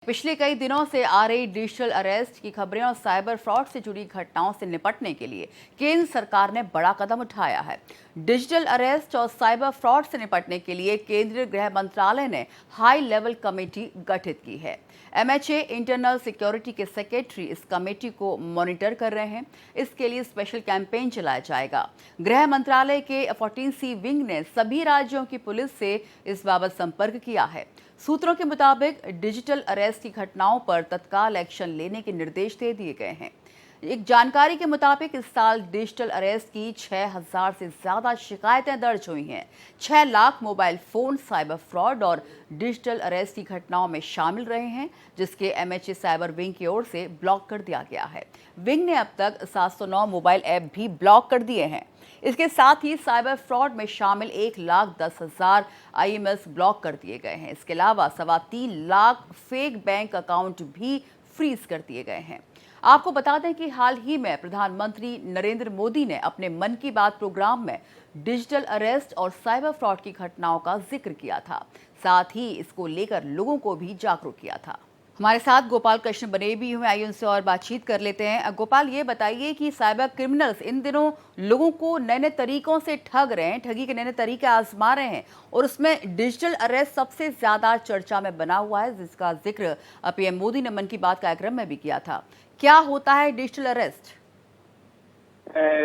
पिछले कई दिनों से आ रही डिजिटल अरेस्ट की खबरें और साइबर फ्रॉड से जुड़ी घटनाओं से निपटने के लिए केंद्र सरकार ने बड़ा कदम उठाया है। डिजिटल अरेस्ट और साइबर फ्रॉड से निपटने के लिए केंद्रीय गृह मंत्रालय ने हाई लेवल कमेटी गठित की है। एमएचए इंटरनल सिक्योरिटी के सेक्रेटरी इस कमेटी को मॉनिटर कर रहे हैं। इसके लिए स्पेशल कैंपेन चलाया जाएगा। गृह मंत्रालय के 14C विंग ने सभी राज्यों की पुलिस से इस बाबत संपर्क किया है। सूत्रों के मुताबिक डिजिटल अरेस्ट की घटनाओं पर तत्काल एक्शन लेने के निर्देश दे दिए गए हैं। एक जानकारी के मुताबिक इस साल डिजिटल अरेस्ट की 6000 से ज्यादा शिकायतें दर्ज हुई हैं। 6 lakh mobile phone cyber fraud और डिजिटल अरेस्ट की घटनाओं में शामिल रहे हैं, जिसके एमएचए साइबर विंग की ओर से ब्लॉक कर दिया गया है। विंग ने अब तक 709 मोबाइल ऐप भी ब्लॉक कर दिए हैं। इसके साथ ही साइबर फ्रॉड में शामिल 1,10,000 आईएमएस ब्लॉक कर दिए गए हैं। इसके अलावा 3.25 लाख फेक बैंक अकाउंट भी फ्रीज कर दिए गए हैं। आपको बता दें कि हाल ही में प्रधानमंत्री नरेंद्र मोदी ने अपने मन की बात प्रोग्राम में डिजिटल अरेस्ट और साइबर फ्रॉड की घटनाओं का जिक्र किया था। साथ ही इसको लेकर लोगों को भी जागरूक किया था। हमारे साथ गोपाल कृष्ण बने भी हुए, आइए उनसे और बातचीत कर लेते हैं। गोपाल, ये बताइए कि साइबर क्रिमिनल्स इन दिनों लोगों को नए नए तरीकों से ठग रहे हैं, ठगी के नए नए तरीके आजमा रहे हैं और उसमें डिजिटल अरेस्ट सबसे ज्यादा चर्चा में बना हुआ है, जिसका जिक्र पीएम मोदी ने मन की बात कार्यक्रम में भी किया था। क्या होता है डिजिटल अरेस्ट?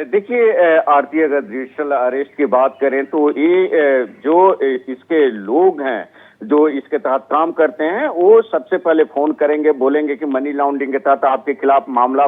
देखिए आरती, अगर डिजिटल अरेस्ट की बात करें तो ये जो इसके लोग हैं जो इसके तहत काम करते हैं, वो सबसे पहले फोन करेंगे, बोलेंगे कि मनी लॉन्ड्रिंग के तहत आपके खिलाफ मामला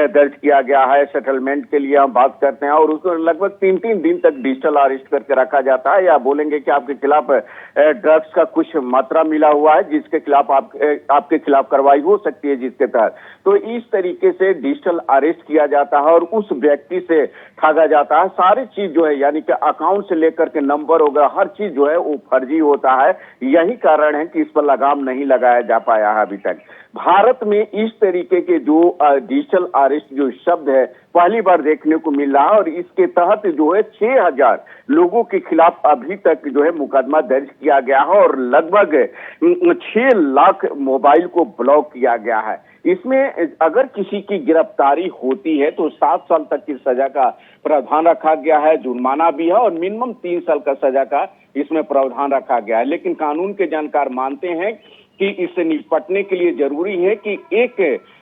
दर्ज किया गया है, सेटलमेंट के लिए हम बात करते हैं, और उसको लगभग 3-3 दिन तक डिजिटल अरेस्ट करके रखा जाता है। या बोलेंगे कि आपके खिलाफ ड्रग्स का कुछ मात्रा मिला हुआ है जिसके खिलाफ आपके खिलाफ कार्रवाई हो सकती है, जिसके तहत तो इस तरीके से डिजिटल अरेस्ट किया जाता है और उस व्यक्ति से ठगा जाता है। सारी चीज जो है, यानी कि अकाउंट से लेकर के नंबर वगैरह हर चीज जो है वो फर्जी होता है। यही कारण है कि इस पर लगाम नहीं लगाया जा पाया है अभी तक। भारत में इस तरीके के जो डिजिटल अरेस्ट जो शब्द है पहली बार देखने को मिल रहा है और इसके तहत जो है 6000 लोगों के खिलाफ अभी तक जो है मुकदमा दर्ज किया गया है और लगभग 6 लाख मोबाइल को ब्लॉक किया गया है। इसमें अगर किसी की गिरफ्तारी होती है तो 7 साल तक की सजा का प्रावधान रखा गया है, जुर्माना भी है और मिनिमम 3 साल का सजा का इसमें प्रावधान रखा गया है। लेकिन कानून के जानकार मानते हैं कि इससे निपटने के लिए जरूरी है कि एक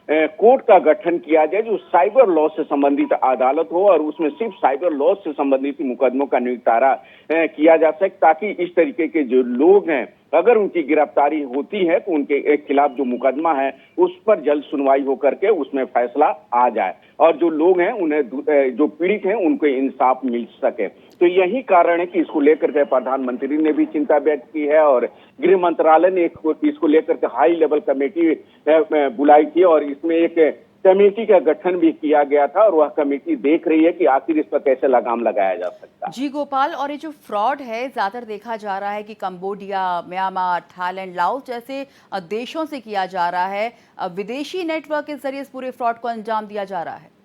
कोर्ट का गठन किया जाए जो साइबर लॉ से संबंधित अदालत हो और उसमें सिर्फ साइबर लॉ से संबंधित मुकदमों का निपटारा किया जा सके, ताकि इस तरीके के जो लोग हैं अगर उनकी गिरफ्तारी होती है तो उनके खिलाफ जो मुकदमा है उस पर जल्द सुनवाई होकर के उसमें फैसला आ जाए और जो लोग हैं उन्हें जो पीड़ित हैं उनको इंसाफ मिल सके। तो यही कारण है कि इसको लेकर के प्रधानमंत्री ने भी चिंता व्यक्त की है और गृह मंत्रालय ने इसको लेकर के हाई लेवल कमेटी बुलाई थी और इसमें एक कमेटी का गठन भी किया गया था और वह कमेटी देख रही है कि आखिर इस पर कैसे लगाम लगाया जा सकता है। जी गोपाल, और ये जो फ्रॉड है ज्यादातर देखा जा रहा है कि कंबोडिया, म्यांमार, थाईलैंड, लाओस जैसे देशों से किया जा रहा है। विदेशी नेटवर्क के जरिए इस पूरे फ्रॉड को अंजाम दिया जा रहा है।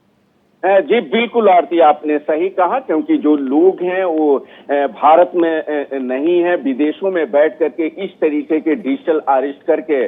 जी बिल्कुल आरती, आपने सही कहा, क्योंकि जो लोग हैं वो भारत में नहीं है, विदेशों में बैठ करके इस तरीके के डिजिटल अरेस्ट करके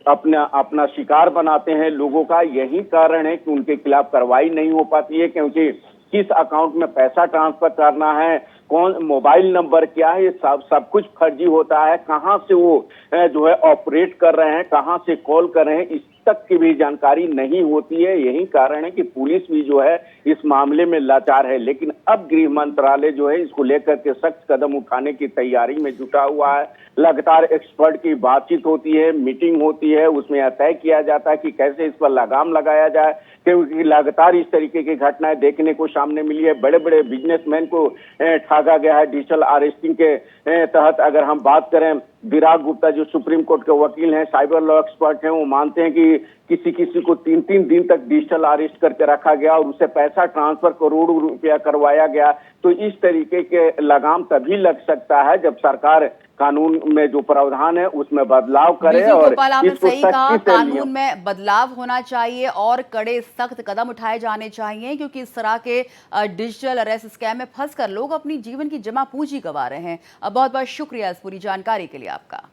अपना शिकार बनाते हैं लोगों का। यही कारण है कि उनके खिलाफ कार्रवाई नहीं हो पाती है, क्योंकि किस अकाउंट में पैसा ट्रांसफर करना है, कौन मोबाइल नंबर क्या है, ये सब कुछ फर्जी होता है। कहां से वो जो है ऑपरेट कर रहे हैं, कहां से कॉल कर रहे हैं, इस तक की भी जानकारी नहीं होती है। यही कारण है कि पुलिस भी जो है इस मामले में लाचार है। लेकिन अब गृह मंत्रालय जो है इसको लेकर के सख्त कदम उठाने की तैयारी में जुटा हुआ है। लगातार एक्सपर्ट की बातचीत होती है, मीटिंग होती है, उसमें यह तय किया जाता है कि कैसे इस पर लगाम लगाया जाए, क्योंकि लगातार इस तरीके की घटनाएं देखने को सामने मिली है। बड़े बड़े बिजनेसमैन को ठगा गया है डिजिटल अरेस्टिंग के तहत। अगर हम बात करें, विराग गुप्ता जो सुप्रीम कोर्ट के वकील हैं, साइबर लॉ एक्सपर्ट हैं, वो मानते हैं कि किसी को 3-3 दिन तक डिजिटल अरेस्ट करके रखा गया और उससे पैसा ट्रांसफर करोड़ों रुपया करवाया गया। तो इस तरीके के लगाम तभी लग सकता है जब सरकार कानून में जो प्रावधान है उसमें बदलाव करे और गोपाल, आपने इसको सही कहा, सख्ती से कानून में बदलाव होना चाहिए और कड़े सख्त कदम उठाए जाने चाहिए, क्योंकि इस तरह के डिजिटल अरेस्ट स्कैम में फंसकर लोग अपनी जीवन की जमा पूंजी गंवा रहे हैं। बहुत बहुत शुक्रिया इस पूरी जानकारी के लिए आपका।